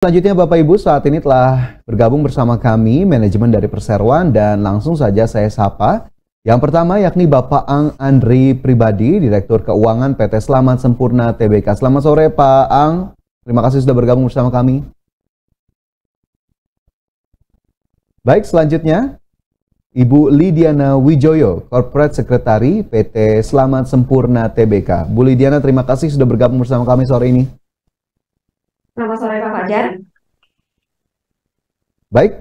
Selanjutnya Bapak Ibu saat ini telah bergabung bersama kami manajemen dari Perseroan dan langsung saja saya sapa. Yang pertama yakni Bapak Ang Andri Pribadi, Direktur Keuangan PT Selamat Sempurna Tbk. Selamat sore Pak Ang, terima kasih sudah bergabung bersama kami. Baik, selanjutnya Ibu Lidiana Wijoyo, Corporate Secretary PT Selamat Sempurna Tbk. Bu Lidiana, terima kasih sudah bergabung bersama kami sore ini. Selamat sore Pak Fajar. Baik,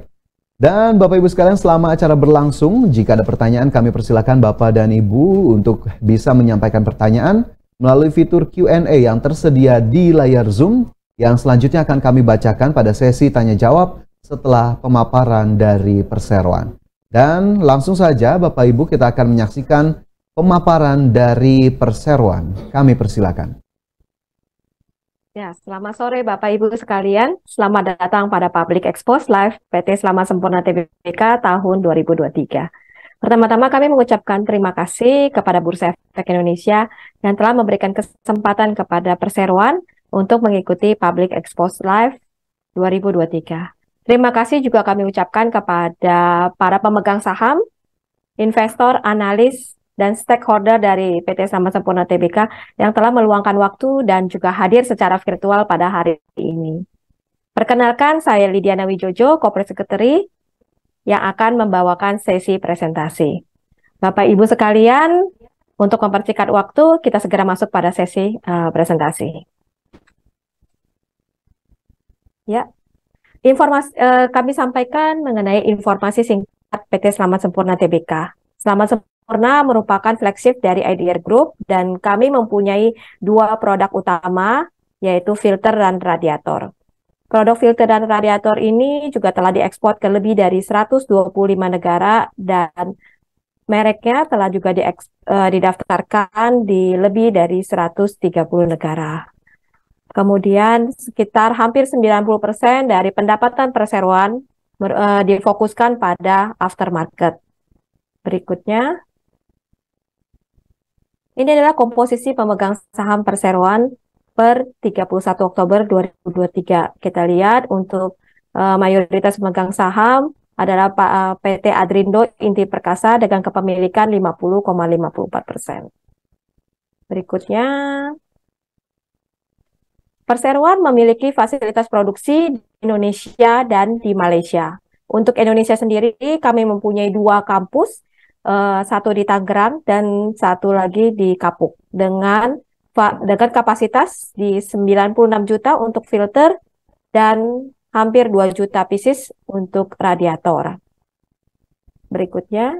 dan Bapak Ibu sekalian selama acara berlangsung, jika ada pertanyaan kami persilakan Bapak dan Ibu untuk bisa menyampaikan pertanyaan melalui fitur Q&A yang tersedia di layar Zoom yang selanjutnya akan kami bacakan pada sesi tanya jawab setelah pemaparan dari Perseroan. Dan langsung saja Bapak Ibu kita akan menyaksikan pemaparan dari Perseroan. Kami persilakan. Ya, selamat sore Bapak Ibu sekalian. Selamat datang pada Public Expose Live PT Selamat Sempurna Tbk tahun 2023. Pertama-tama kami mengucapkan terima kasih kepada Bursa Efek Indonesia yang telah memberikan kesempatan kepada Perseroan untuk mengikuti Public Expose Live 2023. Terima kasih juga kami ucapkan kepada para pemegang saham, investor, analis, dan stakeholder dari PT Selamat Sempurna Tbk yang telah meluangkan waktu dan juga hadir secara virtual pada hari ini. Perkenalkan, saya Lidiana Wijoyo, Corporate Secretary, yang akan membawakan sesi presentasi. Bapak Ibu sekalian, untuk mempersingkat waktu, kita segera masuk pada sesi presentasi. Ya, kami sampaikan mengenai informasi singkat PT Selamat Sempurna Tbk. Selamat Sempurna merupakan flagship dari IDR Group dan kami mempunyai dua produk utama, yaitu filter dan radiator. Produk filter dan radiator ini juga telah diekspor ke lebih dari 125 negara dan mereknya telah juga didaftarkan di lebih dari 130 negara. Kemudian sekitar hampir 90% dari pendapatan Perseroan difokuskan pada aftermarket. Berikutnya, ini adalah komposisi pemegang saham Perseroan per 31 Oktober 2023. Kita lihat untuk mayoritas pemegang saham adalah PT Adrindo Inti Perkasa dengan kepemilikan 50,54%. Berikutnya, Perseroan memiliki fasilitas produksi di Indonesia dan di Malaysia. Untuk Indonesia sendiri, kami mempunyai dua kampus, satu di Tangerang dan satu lagi di Kapuk dengan kapasitas di 96 juta untuk filter dan hampir 2 juta pieces untuk radiator. Berikutnya.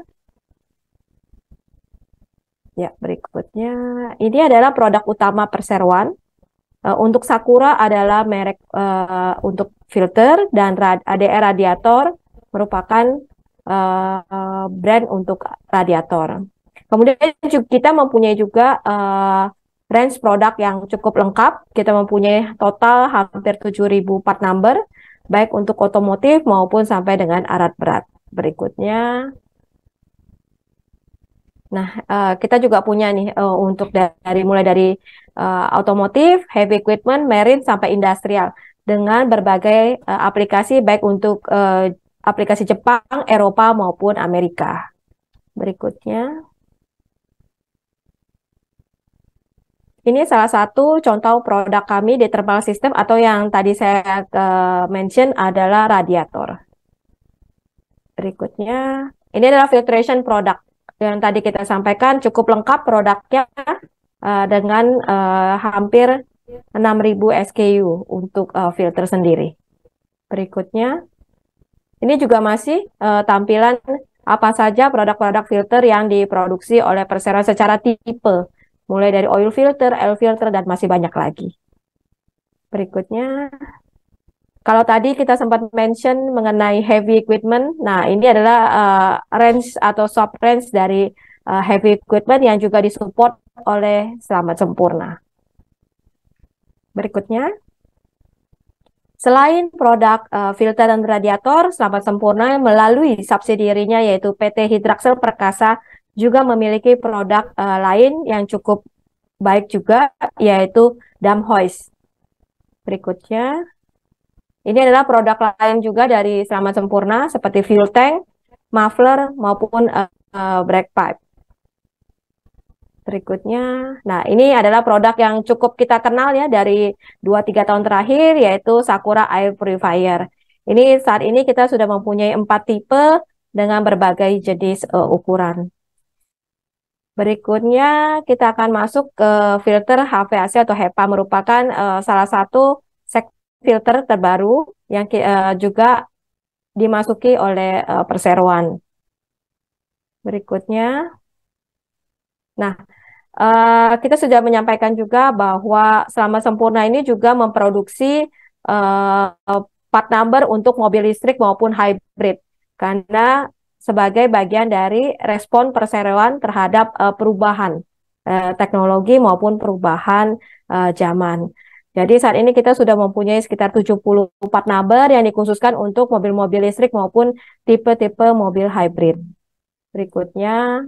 Ya, berikutnya ini adalah produk utama Perseroan. Untuk Sakura adalah merek untuk filter dan ADR radiator merupakan brand untuk radiator. Kemudian kita mempunyai juga range produk yang cukup lengkap. Kita mempunyai total hampir 7.000 part number, baik untuk otomotif maupun sampai dengan alat berat. Berikutnya. Nah, kita juga punya nih untuk mulai dari otomotif, heavy equipment, marine sampai industrial dengan berbagai aplikasi baik untuk aplikasi Jepang, Eropa maupun Amerika. Berikutnya. Ini salah satu contoh produk kami di thermal system atau yang tadi saya mention adalah radiator. Berikutnya, ini adalah filtration product. Yang tadi kita sampaikan cukup lengkap produknya dengan hampir 6.000 SKU untuk filter sendiri. Berikutnya, ini juga masih tampilan apa saja produk-produk filter yang diproduksi oleh Perseroan secara tipe, mulai dari oil filter, air filter, dan masih banyak lagi. Berikutnya. Kalau tadi kita sempat mention mengenai heavy equipment, nah ini adalah range atau sub range dari heavy equipment yang juga disupport oleh Selamat Sempurna. Berikutnya, selain produk filter dan radiator, Selamat Sempurna melalui subsidiarinya yaitu PT Hidraxel Perkasa juga memiliki produk lain yang cukup baik juga, yaitu dam hoist. Berikutnya. Ini adalah produk lain juga dari Selamat Sempurna seperti fuel tank, muffler maupun brake pipe. Berikutnya, nah ini adalah produk yang cukup kita kenal ya dari 2-3 tahun terakhir, yaitu Sakura Air Purifier. Ini saat ini kita sudah mempunyai 4 tipe dengan berbagai jenis ukuran. Berikutnya kita akan masuk ke filter HVAC atau HEPA, merupakan salah satu filter terbaru yang juga dimasuki oleh perseroan. Berikutnya, nah kita sudah menyampaikan juga bahwa Selamat Sempurna ini juga memproduksi part number untuk mobil listrik maupun hybrid, karena sebagai bagian dari respon perseroan terhadap perubahan teknologi maupun perubahan zaman. Jadi saat ini kita sudah mempunyai sekitar 70 part number yang dikhususkan untuk mobil-mobil listrik maupun tipe-tipe mobil hybrid. Berikutnya,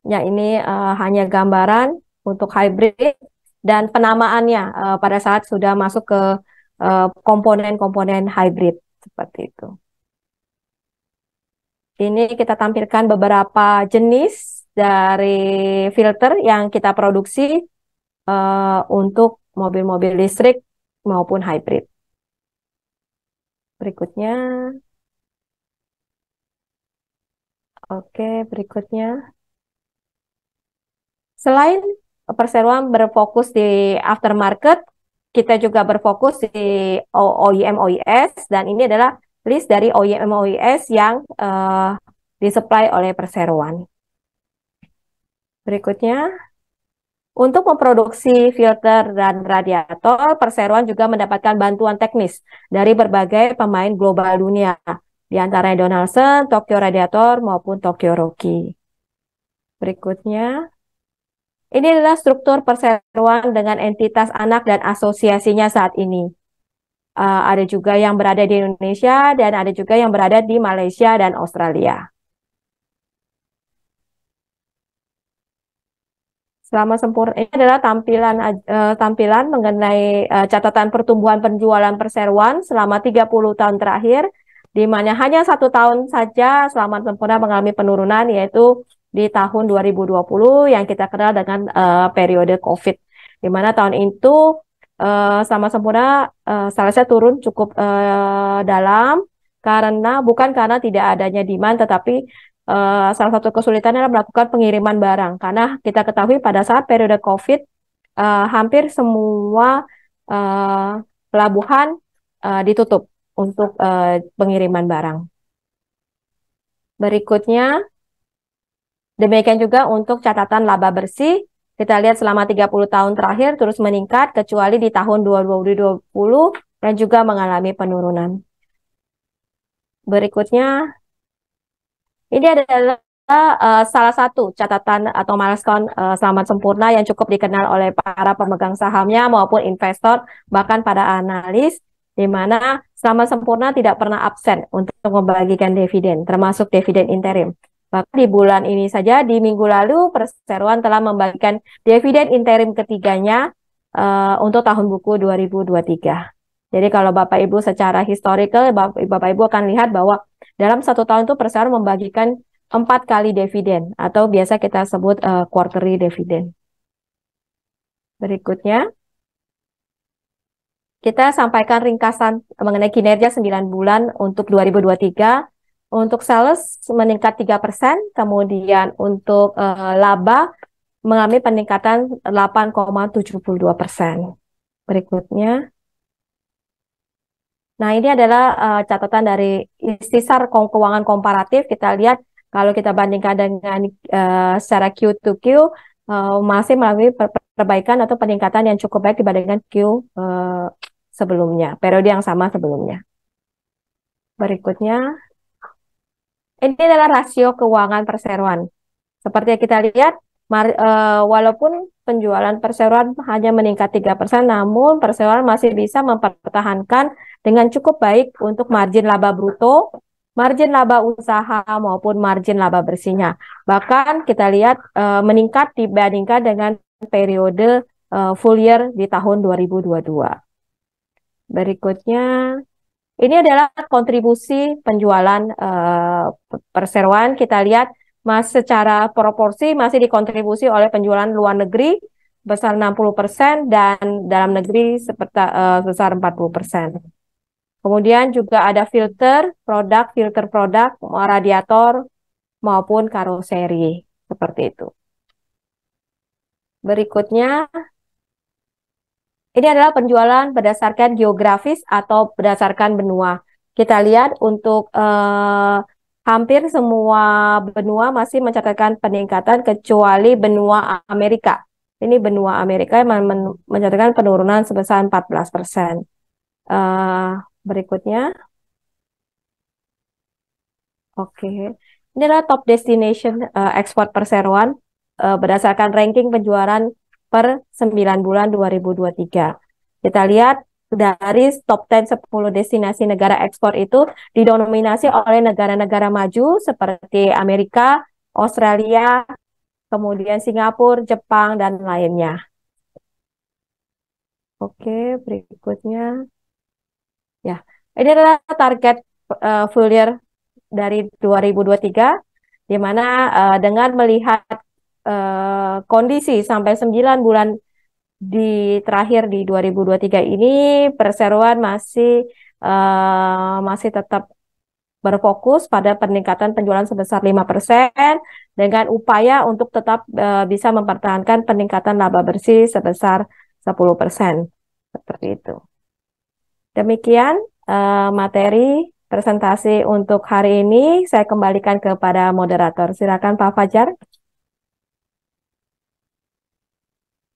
ya ini hanya gambaran untuk hybrid dan penamaannya pada saat sudah masuk ke komponen-komponen hybrid seperti itu. Ini kita tampilkan beberapa jenis dari filter yang kita produksi untuk mobil-mobil listrik maupun hybrid. Berikutnya, oke, berikutnya. Selain perseroan berfokus di aftermarket, kita juga berfokus di OEM OES, dan ini adalah list dari OEM OES yang disuplai oleh perseroan. Berikutnya, untuk memproduksi filter dan radiator, perseroan juga mendapatkan bantuan teknis dari berbagai pemain global dunia, di antaranya Donaldson, Tokyo Radiator, maupun Tokyo Roki. Berikutnya, ini adalah struktur perseroan dengan entitas anak dan asosiasinya saat ini. Ada juga yang berada di Indonesia dan ada juga yang berada di Malaysia dan Australia. Selamat Sempurna ini adalah tampilan mengenai catatan pertumbuhan penjualan perseroan selama 30 tahun terakhir, di mana hanya 1 tahun saja Selamat Sempurna mengalami penurunan, yaitu di tahun 2020 yang kita kenal dengan periode COVID, di mana tahun itu Selamat Sempurna salesnya turun cukup dalam, karena bukan karena tidak adanya demand, tetapi salah satu kesulitannya adalah melakukan pengiriman barang, karena kita ketahui pada saat periode COVID hampir semua pelabuhan ditutup untuk pengiriman barang. Berikutnya, demikian juga untuk catatan laba bersih, kita lihat selama 30 tahun terakhir terus meningkat, kecuali di tahun 2020 dan juga mengalami penurunan. Berikutnya, ini adalah salah satu catatan atau milestone Selamat Sempurna yang cukup dikenal oleh para pemegang sahamnya maupun investor, bahkan para analis, di mana Selamat Sempurna tidak pernah absen untuk membagikan dividen, termasuk dividen interim. Bahkan di bulan ini saja, di minggu lalu, perseroan telah membagikan dividen interim ketiganya untuk tahun buku 2023. Jadi kalau Bapak Ibu secara historical, Bapak Ibu akan lihat bahwa dalam 1 tahun itu perseroan membagikan 4 kali dividen, atau biasa kita sebut quarterly dividen. Berikutnya, kita sampaikan ringkasan mengenai kinerja 9 bulan untuk 2023. Untuk sales meningkat 3%, kemudian untuk laba mengalami peningkatan 8,72%. Berikutnya, nah ini adalah catatan dari istisar keuangan komparatif. Kita lihat kalau kita bandingkan dengan secara Q2Q, masih melalui perbaikan atau peningkatan yang cukup baik dibandingkan Q sebelumnya, periode yang sama sebelumnya. Berikutnya, ini adalah rasio keuangan perseroan. Seperti yang kita lihat, walaupun penjualan perseroan hanya meningkat 3%, namun perseroan masih bisa mempertahankan dengan cukup baik untuk margin laba bruto, margin laba usaha, maupun margin laba bersihnya. Bahkan kita lihat meningkat dibandingkan dengan periode full year di tahun 2022. Berikutnya, ini adalah kontribusi penjualan perseroan. Kita lihat secara proporsi masih dikontribusi oleh penjualan luar negeri besar 60% dan dalam negeri sebesar 40%. Kemudian juga ada filter produk, radiator maupun karoseri seperti itu. Berikutnya, ini adalah penjualan berdasarkan geografis atau berdasarkan benua. Kita lihat untuk hampir semua benua masih mencatatkan peningkatan kecuali benua Amerika. Ini benua Amerika yang mencatatkan penurunan sebesar 14%. Berikutnya. Oke. Ini adalah top destination ekspor perseroan berdasarkan ranking penjualan per 9 bulan 2023. Kita lihat dari top 10 10 destinasi negara ekspor itu didominasi oleh negara-negara maju seperti Amerika, Australia, kemudian Singapura, Jepang, dan lainnya. Oke, berikutnya. Ya, ini adalah target full year dari 2023, di mana dengan melihat kondisi sampai 9 bulan terakhir di 2023 ini, perseroan masih tetap berfokus pada peningkatan penjualan sebesar 5% dengan upaya untuk tetap bisa mempertahankan peningkatan laba bersih sebesar 10%. Seperti itu. Demikian materi presentasi untuk hari ini. Saya kembalikan kepada moderator. Silakan Pak Fajar.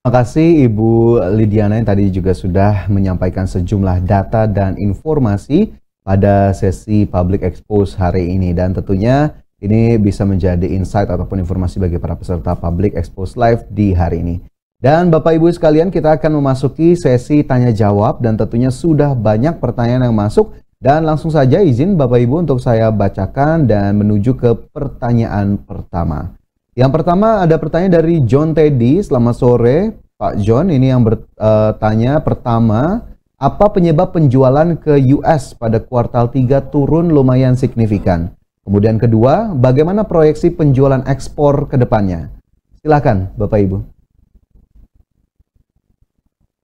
Terima kasih Ibu Lidiana yang tadi juga sudah menyampaikan sejumlah data dan informasi pada sesi Public Expose hari ini. Dan tentunya ini bisa menjadi insight ataupun informasi bagi para peserta Public Expose Live di hari ini. Dan Bapak Ibu sekalian, kita akan memasuki sesi tanya jawab dan tentunya sudah banyak pertanyaan yang masuk. Dan langsung saja izin Bapak Ibu untuk saya bacakan dan menuju ke pertanyaan pertama. Yang pertama ada pertanyaan dari John Teddy. Selamat sore Pak John. Ini yang bertanya pertama, apa penyebab penjualan ke US pada kuartal 3 turun lumayan signifikan? Kemudian kedua, bagaimana proyeksi penjualan ekspor ke depannya? Silakan Bapak Ibu.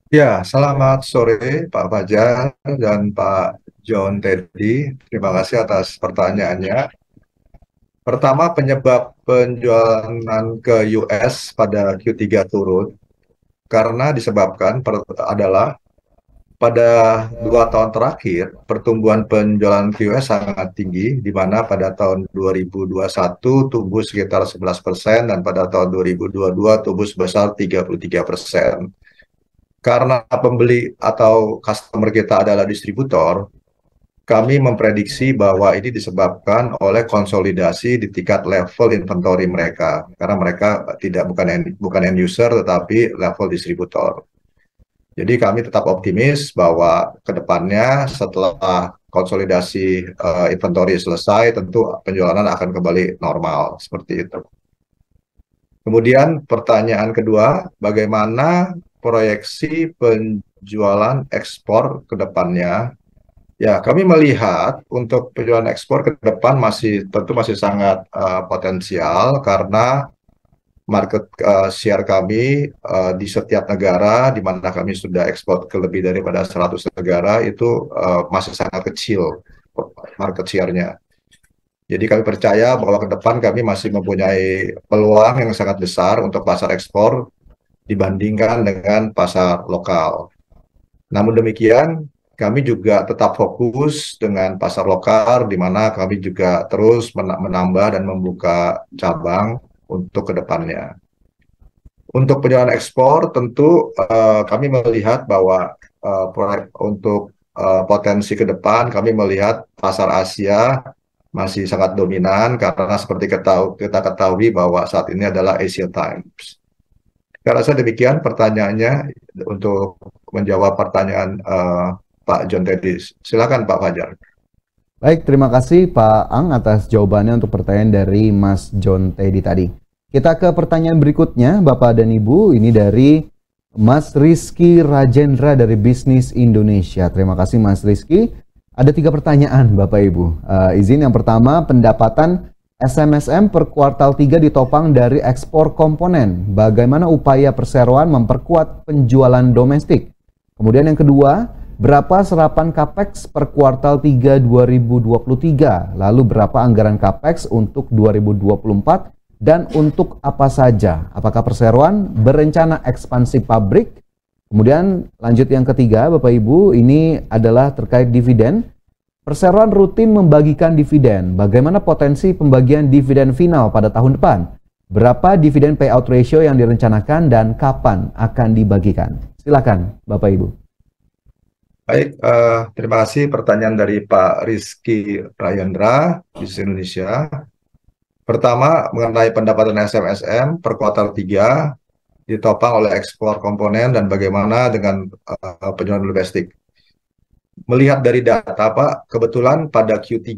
Ya, selamat sore Pak Fajar dan Pak John Teddy. Terima kasih atas pertanyaannya. Pertama, penyebab penjualan ke US pada Q3 turun karena disebabkan adalah pada 2 tahun terakhir pertumbuhan penjualan ke US sangat tinggi, di mana pada tahun 2021 tumbuh sekitar 11% dan pada tahun 2022 tumbuh sebesar 33%. Karena pembeli atau customer kita adalah distributor, kami memprediksi bahwa ini disebabkan oleh konsolidasi di tingkat level inventory mereka. Karena mereka bukan end user, tetapi level distributor. Jadi kami tetap optimis bahwa ke depannya setelah konsolidasi inventory selesai, tentu penjualan akan kembali normal, seperti itu. Kemudian pertanyaan kedua, bagaimana proyeksi penjualan ekspor ke depannya? Ya, kami melihat untuk penjualan ekspor ke depan tentu masih sangat potensial karena market share kami di setiap negara di mana kami sudah ekspor ke lebih daripada 100 negara itu masih sangat kecil market share-nya. Jadi kami percaya bahwa ke depan kami masih mempunyai peluang yang sangat besar untuk pasar ekspor dibandingkan dengan pasar lokal. Namun demikian, kami juga tetap fokus dengan pasar lokal, di mana kami juga terus menambah dan membuka cabang untuk ke depannya. Untuk penjualan ekspor, tentu kami melihat bahwa untuk potensi ke depan, kami melihat pasar Asia masih sangat dominan, karena seperti kita ketahui bahwa saat ini adalah Asia Times. Saya rasa demikian pertanyaannya untuk menjawab pertanyaan Pak John Teddy. Silakan Pak Fajar. Baik, terima kasih Pak Ang atas jawabannya untuk pertanyaan dari Mas John Teddy tadi. Kita ke pertanyaan berikutnya, Bapak dan Ibu. Ini dari Mas Rizky Rajendra dari Bisnis Indonesia. Terima kasih Mas Rizky. Ada 3 pertanyaan Bapak Ibu. Izin yang pertama, pendapatan SMSM per kuartal 3 ditopang dari ekspor komponen. Bagaimana upaya perseroan memperkuat penjualan domestik? Kemudian yang kedua, berapa serapan CAPEX per kuartal 3 2023? Lalu berapa anggaran CAPEX untuk 2024? Dan untuk apa saja? Apakah perseroan berencana ekspansi pabrik? Kemudian lanjut yang ketiga Bapak Ibu, ini adalah terkait dividen. Perseroan rutin membagikan dividen. Bagaimana potensi pembagian dividen final pada tahun depan? Berapa dividen payout ratio yang direncanakan dan kapan akan dibagikan? Silakan Bapak Ibu. Baik, terima kasih pertanyaan dari Pak Rizky Rajendra, Bisnis Indonesia. Pertama, mengenai pendapatan SMSM per kuartal 3 ditopang oleh ekspor komponen dan bagaimana dengan penjualan domestik. Melihat dari data, Pak, kebetulan pada Q3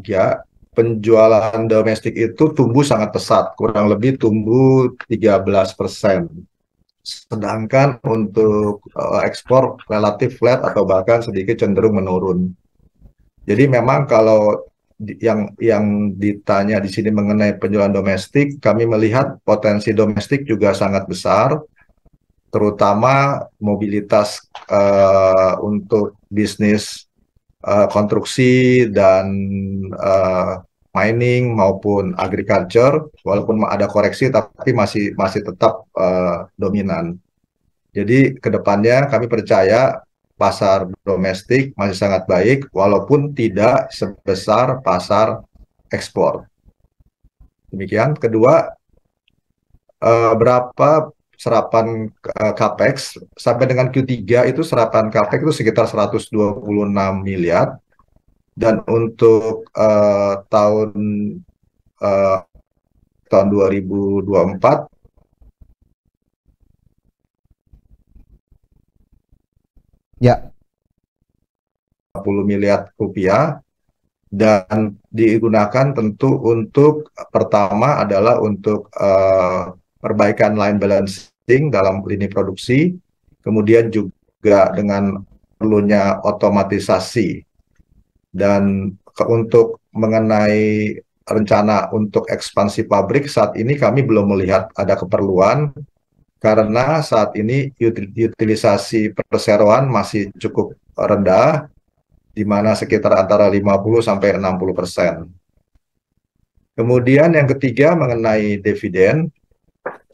penjualan domestik itu tumbuh sangat pesat, kurang lebih tumbuh 13%. Sedangkan untuk ekspor relatif flat atau bahkan sedikit cenderung menurun. Jadi memang kalau yang ditanya di sini mengenai penjualan domestik, kami melihat potensi domestik juga sangat besar, terutama mobilitas untuk bisnis konstruksi dan mining maupun agriculture, walaupun ada koreksi tapi masih tetap dominan. Jadi kedepannya kami percaya pasar domestik masih sangat baik, walaupun tidak sebesar pasar ekspor. Demikian. Kedua, berapa serapan CAPEX sampai dengan Q3 itu serapan CAPEX itu sekitar 126 miliar, dan untuk tahun 2024 Ya, 40 miliar rupiah, dan digunakan tentu untuk pertama adalah untuk perbaikan line balancing dalam lini produksi, kemudian juga dengan perlunya otomatisasi. Dan untuk mengenai rencana untuk ekspansi pabrik, saat ini kami belum melihat ada keperluan, karena saat ini utilisasi perseroan masih cukup rendah, di mana sekitar antara 50-60%. Kemudian yang ketiga mengenai dividen,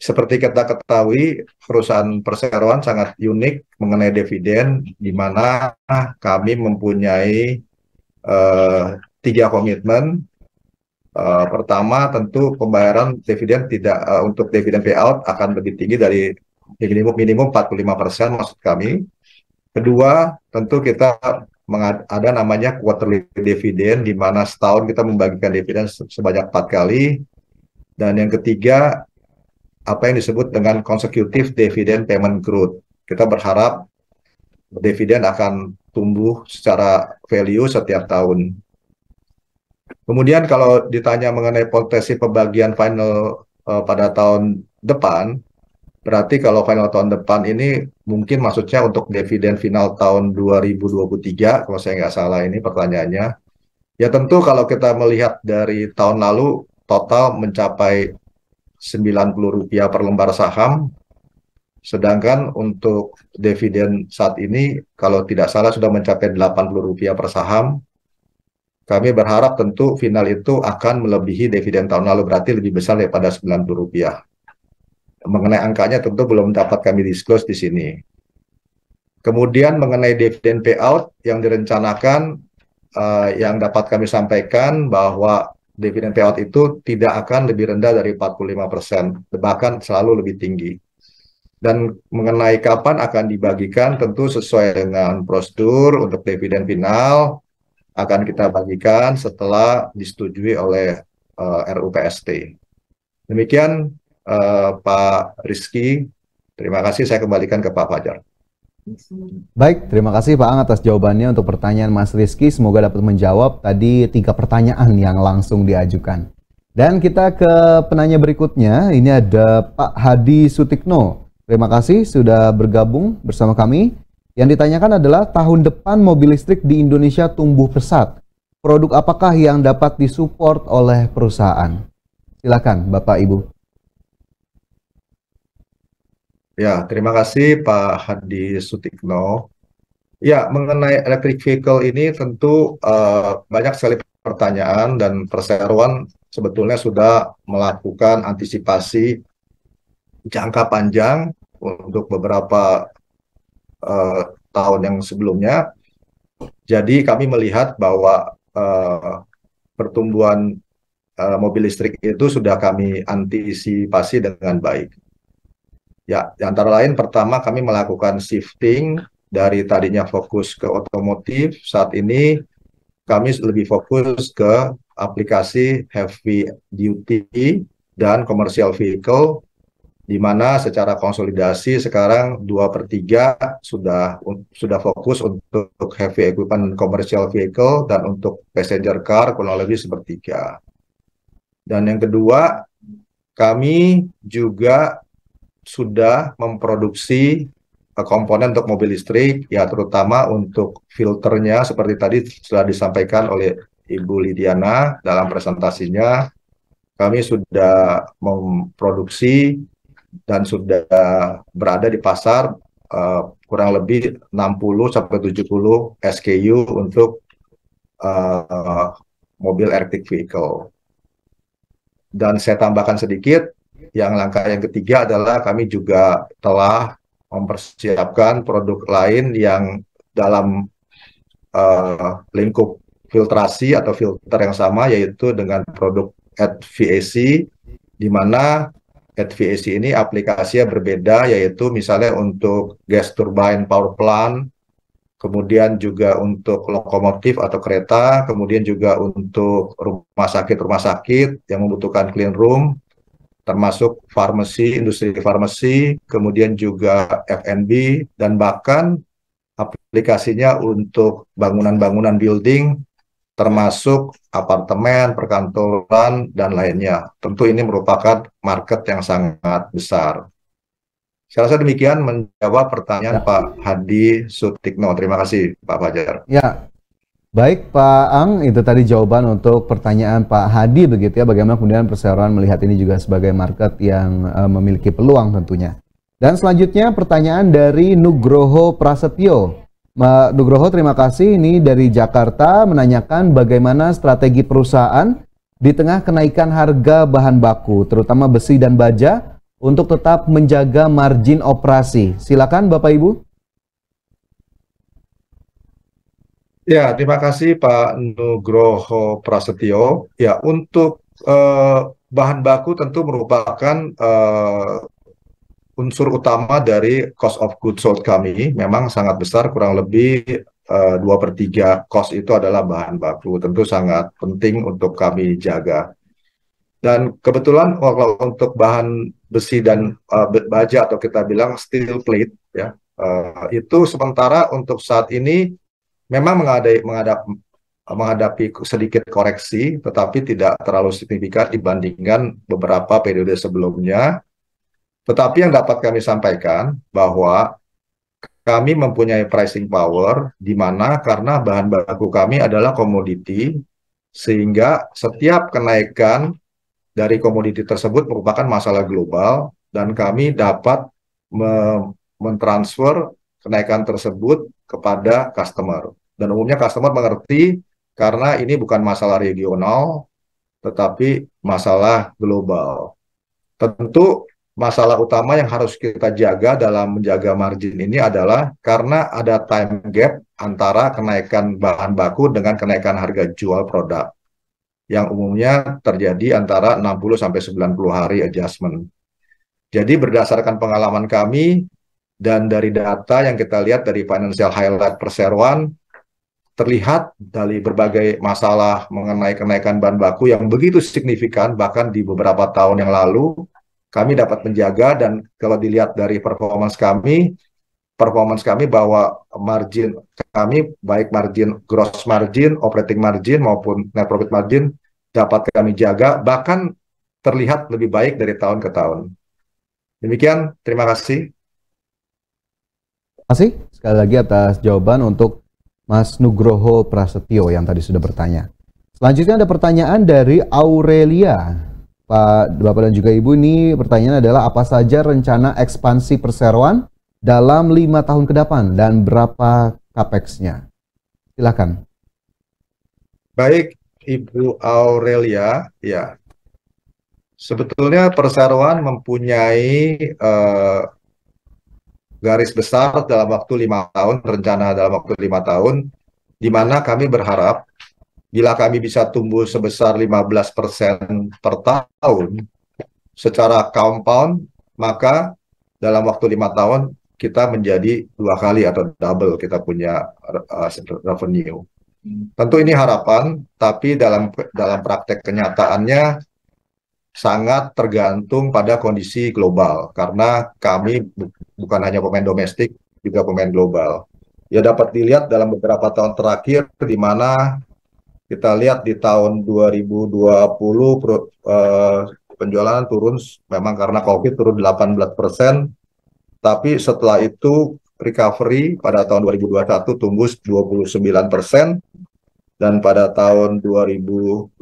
seperti kita ketahui perusahaan perseroan sangat unik mengenai dividen, di mana kami mempunyai 3 komitmen. Pertama, tentu pembayaran dividen untuk dividen payout akan lebih tinggi dari minimum 45% maksud kami. Kedua, tentu kita ada namanya quarterly dividend, di mana setahun kita membagikan dividen sebanyak 4 kali. Dan yang ketiga, apa yang disebut dengan consecutive dividend payment growth. Kita berharap dividen akan tumbuh secara value setiap tahun. Kemudian kalau ditanya mengenai potensi pembagian final pada tahun depan, berarti kalau final tahun depan ini mungkin maksudnya untuk dividen final tahun 2023, kalau saya nggak salah ini pertanyaannya. Ya tentu kalau kita melihat dari tahun lalu, total mencapai Rp90 per lembar saham, sedangkan untuk dividen saat ini kalau tidak salah sudah mencapai Rp80 per saham. Kami berharap tentu final itu akan melebihi dividen tahun lalu, berarti lebih besar daripada Rp90. Mengenai angkanya tentu belum dapat kami disclose di sini. Kemudian mengenai dividen payout yang direncanakan, yang dapat kami sampaikan bahwa dividen payout itu tidak akan lebih rendah dari 45%, bahkan selalu lebih tinggi. Dan mengenai kapan akan dibagikan, tentu sesuai dengan prosedur untuk dividen final, akan kita bagikan setelah disetujui oleh RUPST. Demikian Pak Rizky, terima kasih, saya kembalikan ke Pak Fajar. Baik, terima kasih Pak Ang atas jawabannya untuk pertanyaan Mas Rizky. Semoga dapat menjawab tadi 3 pertanyaan yang langsung diajukan. Dan kita ke penanya berikutnya, ini ada Pak Hadi Sutikno. Terima kasih sudah bergabung bersama kami. Yang ditanyakan adalah tahun depan mobil listrik di Indonesia tumbuh pesat. Produk apakah yang dapat disupport oleh perusahaan? Silakan Bapak Ibu. Ya, terima kasih Pak Hadi Sutikno. Ya, mengenai electric vehicle ini tentu banyak sekali pertanyaan dan Perseroan sebetulnya sudah melakukan antisipasi jangka panjang untuk beberapa tahun yang sebelumnya. Jadi kami melihat bahwa pertumbuhan mobil listrik itu sudah kami antisipasi dengan baik. Ya, antara lain pertama kami melakukan shifting dari tadinya fokus ke otomotif, saat ini kami lebih fokus ke aplikasi heavy duty dan commercial vehicle, di mana secara konsolidasi sekarang 2/3 sudah fokus untuk heavy equipment commercial vehicle dan untuk passenger car kurang lebih sepertiga. Dan yang kedua, kami juga sudah memproduksi komponen untuk mobil listrik, ya terutama untuk filternya seperti tadi sudah disampaikan oleh Ibu Lidiana dalam presentasinya. Kami sudah memproduksi dan sudah berada di pasar kurang lebih 60-70 SKU untuk mobil electric vehicle. Dan saya tambahkan sedikit, yang langkah yang ketiga adalah kami juga telah mempersiapkan produk lain yang dalam lingkup filtrasi atau filter yang sama, yaitu dengan produk HVAC, di mana HVAC ini aplikasinya berbeda, yaitu misalnya untuk gas turbine power plant, kemudian juga untuk lokomotif atau kereta, kemudian juga untuk rumah sakit yang membutuhkan clean room, termasuk farmasi, industri farmasi, kemudian juga F&B, dan bahkan aplikasinya untuk bangunan-bangunan building, termasuk apartemen, perkantoran, dan lainnya. Tentu ini merupakan market yang sangat besar. Saya rasa demikian menjawab pertanyaan Pak Hadi Sutikno. Terima kasih Pak Fajar. Ya, baik Pak Ang, itu tadi jawaban untuk pertanyaan Pak Hadi begitu ya, bagaimana kemudian Perseroan melihat ini juga sebagai market yang memiliki peluang tentunya. Dan selanjutnya pertanyaan dari Nugroho Prasetyo. Nugroho, terima kasih, ini dari Jakarta menanyakan bagaimana strategi perusahaan di tengah kenaikan harga bahan baku, terutama besi dan baja, untuk tetap menjaga margin operasi. Silakan Bapak Ibu. Ya, terima kasih Pak Nugroho Prasetyo. Ya, untuk bahan baku tentu merupakan unsur utama dari cost of goods sold kami. Memang sangat besar, kurang lebih 2/3 cost itu adalah bahan baku. Tentu sangat penting untuk kami jaga. Dan kebetulan kalau untuk bahan besi dan baja atau kita bilang steel plate, ya, itu sementara untuk saat ini memang menghadapi sedikit koreksi, tetapi tidak terlalu signifikan dibandingkan beberapa periode sebelumnya. Tetapi yang dapat kami sampaikan bahwa kami mempunyai pricing power, di mana karena bahan baku kami adalah komoditi, sehingga setiap kenaikan dari komoditi tersebut merupakan masalah global, dan kami dapat mentransfer kenaikan tersebut kepada customer. Dan umumnya customer mengerti karena ini bukan masalah regional, tetapi masalah global. Tentu masalah utama yang harus kita jaga dalam menjaga margin ini adalah karena ada time gap antara kenaikan bahan baku dengan kenaikan harga jual produk, yang umumnya terjadi antara 60-90 hari adjustment. Jadi berdasarkan pengalaman kami dan dari data yang kita lihat dari Financial Highlight Perseroan, terlihat dari berbagai masalah mengenai kenaikan bahan baku yang begitu signifikan, bahkan di beberapa tahun yang lalu, kami dapat menjaga. Dan kalau dilihat dari performance kami bahwa margin kami, baik margin gross margin, operating margin maupun net profit margin, dapat kami jaga, bahkan terlihat lebih baik dari tahun ke tahun. Demikian, terima kasih kasih sekali lagi atas jawaban untuk Mas Nugroho Prasetyo yang tadi sudah bertanya. Selanjutnya ada pertanyaan dari Aurelia. Pak, Bapak dan juga Ibu, ini pertanyaan adalah apa saja rencana ekspansi perseroan dalam 5 tahun ke depan dan berapa capex-nya? Silakan. Baik, Ibu Aurelia, ya. Sebetulnya perseroan mempunyai garis besar dalam waktu 5 tahun, rencana dalam waktu 5 tahun, di mana kami berharap bila kami bisa tumbuh sebesar 15% per tahun secara compound, maka dalam waktu 5 tahun kita menjadi 2 kali atau double kita punya revenue. Tentu ini harapan, tapi dalam praktek kenyataannya sangat tergantung pada kondisi global, karena kami bukan hanya pemain domestik, juga pemain global. Ya dapat dilihat dalam beberapa tahun terakhir, di mana kita lihat di tahun 2020 penjualan turun, memang karena COVID turun 18%, tapi setelah itu recovery pada tahun 2021 tumbuh 29%, dan pada tahun 2022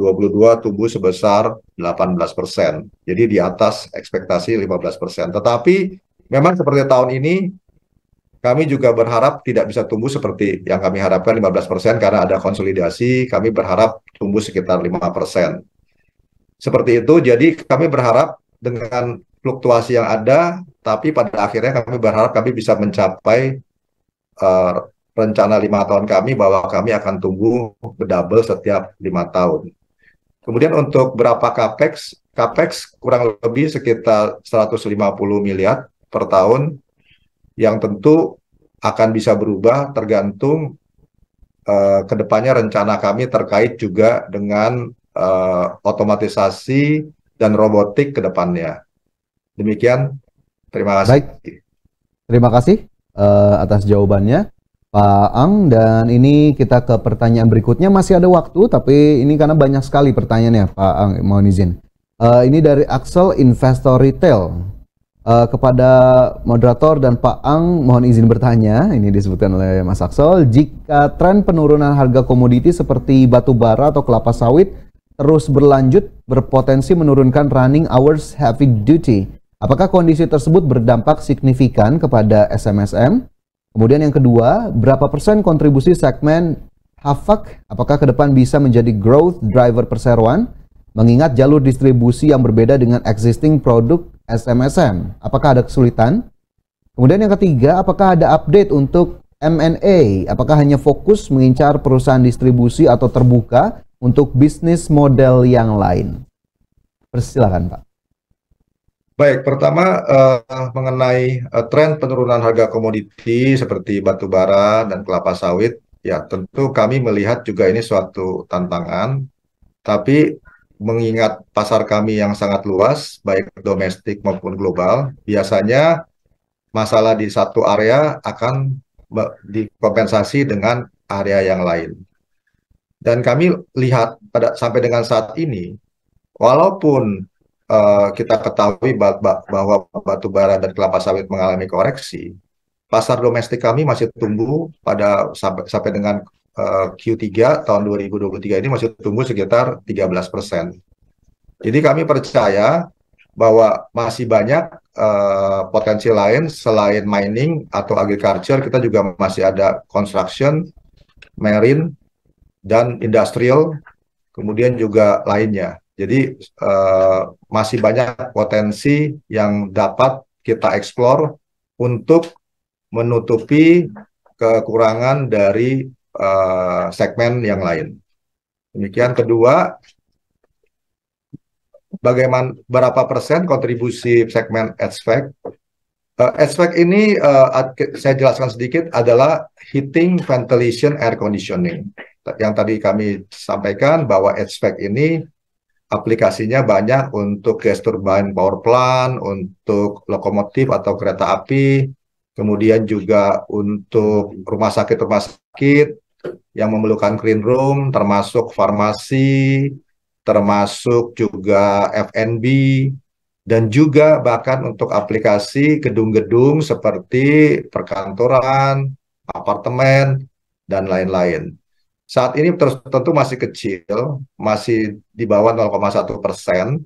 tumbuh sebesar 18%. Jadi di atas ekspektasi 15%. Tetapi memang seperti tahun ini, kami juga berharap tidak bisa tumbuh seperti yang kami harapkan 15% karena ada konsolidasi, kami berharap tumbuh sekitar 5%. Seperti itu, jadi kami berharap dengan fluktuasi yang ada, tapi pada akhirnya kami berharap kami bisa mencapai rencana 5 tahun kami bahwa kami akan tumbuh double setiap 5 tahun. Kemudian untuk berapa capex? Capex kurang lebih sekitar 150 miliar per tahun, yang tentu akan bisa berubah tergantung kedepannya rencana kami terkait juga dengan otomatisasi dan robotik ke depannya. Demikian, terima kasih. Baik, terima kasih atas jawabannya Pak Ang, dan ini kita ke pertanyaan berikutnya. Masih ada waktu, tapi ini karena banyak sekali pertanyaannya Pak Ang, mohon izin. Ini dari Axel Investor Retail. Kepada moderator dan Pak Ang, mohon izin bertanya, ini disebutkan oleh Mas Axel, jika tren penurunan harga komoditi seperti batu bara atau kelapa sawit terus berlanjut, berpotensi menurunkan running hours heavy duty, apakah kondisi tersebut berdampak signifikan kepada SMSM? Kemudian yang kedua, berapa persen kontribusi segmen HVAC? Apakah ke depan bisa menjadi growth driver perseroan? Mengingat jalur distribusi yang berbeda dengan existing produk SMSM. Apakah ada kesulitan? Kemudian yang ketiga, apakah ada update untuk M&A? Apakah hanya fokus mengincar perusahaan distribusi atau terbuka untuk bisnis model yang lain? Persilakan Pak. Baik, pertama mengenai tren penurunan harga komoditi seperti batu bara dan kelapa sawit, ya tentu kami melihat juga ini suatu tantangan, tapi mengingat pasar kami yang sangat luas, baik domestik maupun global, biasanya masalah di satu area akan dikompensasi dengan area yang lain. Dan kami lihat sampai dengan saat ini, walaupun kita ketahui bahwa batu bara dan kelapa sawit mengalami koreksi, pasar domestik kami masih tumbuh sampai dengan Q3 tahun 2023 ini masih tumbuh sekitar 13%. Jadi kami percaya bahwa masih banyak potensi lain selain mining atau agriculture. Kita juga masih ada construction, marine, dan industrial, kemudian juga lainnya. Jadi masih banyak potensi yang dapat kita eksplor untuk menutupi kekurangan dari segmen yang lain. Demikian. Kedua, berapa persen kontribusi segmen HVAC? HVAC ini saya jelaskan sedikit adalah heating, ventilation, air conditioning. Yang tadi kami sampaikan bahwa HVAC ini aplikasinya banyak untuk gas turbine power plant, untuk lokomotif atau kereta api, kemudian juga untuk rumah sakit yang memerlukan clean room, termasuk farmasi, termasuk juga F&B, dan juga bahkan untuk aplikasi gedung-gedung seperti perkantoran, apartemen, dan lain-lain. Saat ini terus tentu masih kecil, masih di bawah 0,1%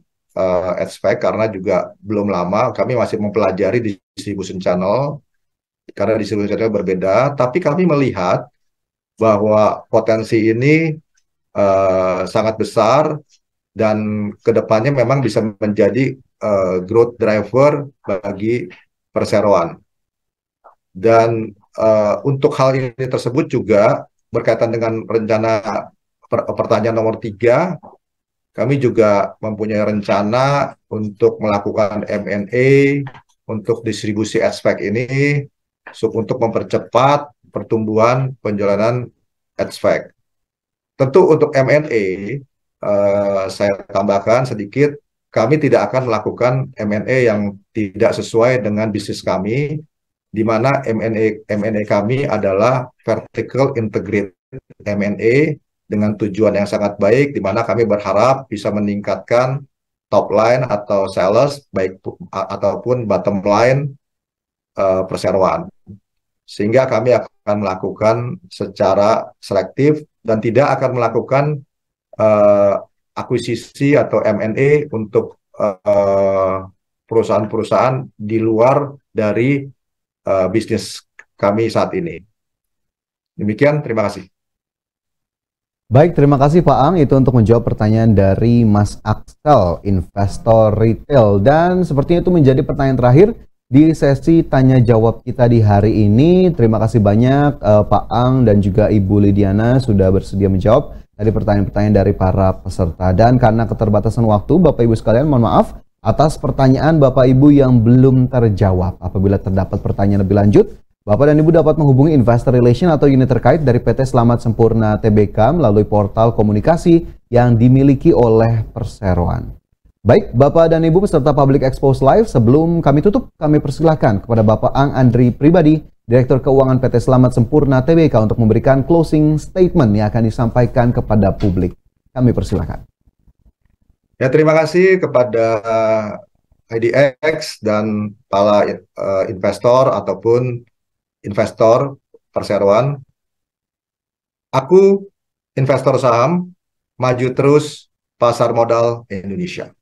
expect karena juga belum lama kami masih mempelajari distribution channel karena distribution channel berbeda, tapi kami melihat bahwa potensi ini sangat besar dan kedepannya memang bisa menjadi growth driver bagi perseroan. Dan untuk hal ini tersebut juga berkaitan dengan rencana pertanyaan nomor 3, kami juga mempunyai rencana untuk melakukan M&A untuk distribusi HVAC ini untuk mempercepat pertumbuhan penjualan HVAC. Tentu untuk M&A, saya tambahkan sedikit, kami tidak akan melakukan M&A yang tidak sesuai dengan bisnis kami, di mana M&A kami adalah vertical integrated M&A dengan tujuan yang sangat baik, di mana kami berharap bisa meningkatkan top line atau sales, baik ataupun bottom line perseroan. Sehingga kami akan melakukan secara selektif dan tidak akan melakukan akuisisi atau M&A untuk perusahaan-perusahaan di luar dari bisnis kami saat ini. Demikian, terima kasih. Baik, terima kasih Pak Ang itu untuk menjawab pertanyaan dari Mas Axel, investor retail. Dan sepertinya itu menjadi pertanyaan terakhir di sesi tanya jawab kita di hari ini. Terima kasih banyak Pak Ang dan juga Ibu Lidiana sudah bersedia menjawab dari pertanyaan-pertanyaan dari para peserta. Dan karena keterbatasan waktu, Bapak Ibu sekalian mohon maaf atas pertanyaan Bapak Ibu yang belum terjawab. Apabila terdapat pertanyaan lebih lanjut, Bapak dan Ibu dapat menghubungi Investor Relation atau unit terkait dari PT Selamat Sempurna Tbk melalui portal komunikasi yang dimiliki oleh perseroan. Baik, Bapak dan Ibu peserta Public Expose Live, sebelum kami tutup, kami persilakan kepada Bapak Ang Andri Pribadi, Direktur Keuangan PT Selamat Sempurna Tbk untuk memberikan closing statement yang akan disampaikan kepada publik. Kami persilakan. Ya, terima kasih kepada IDX dan para investor ataupun investor perseroan. Aku investor saham, maju terus pasar modal Indonesia.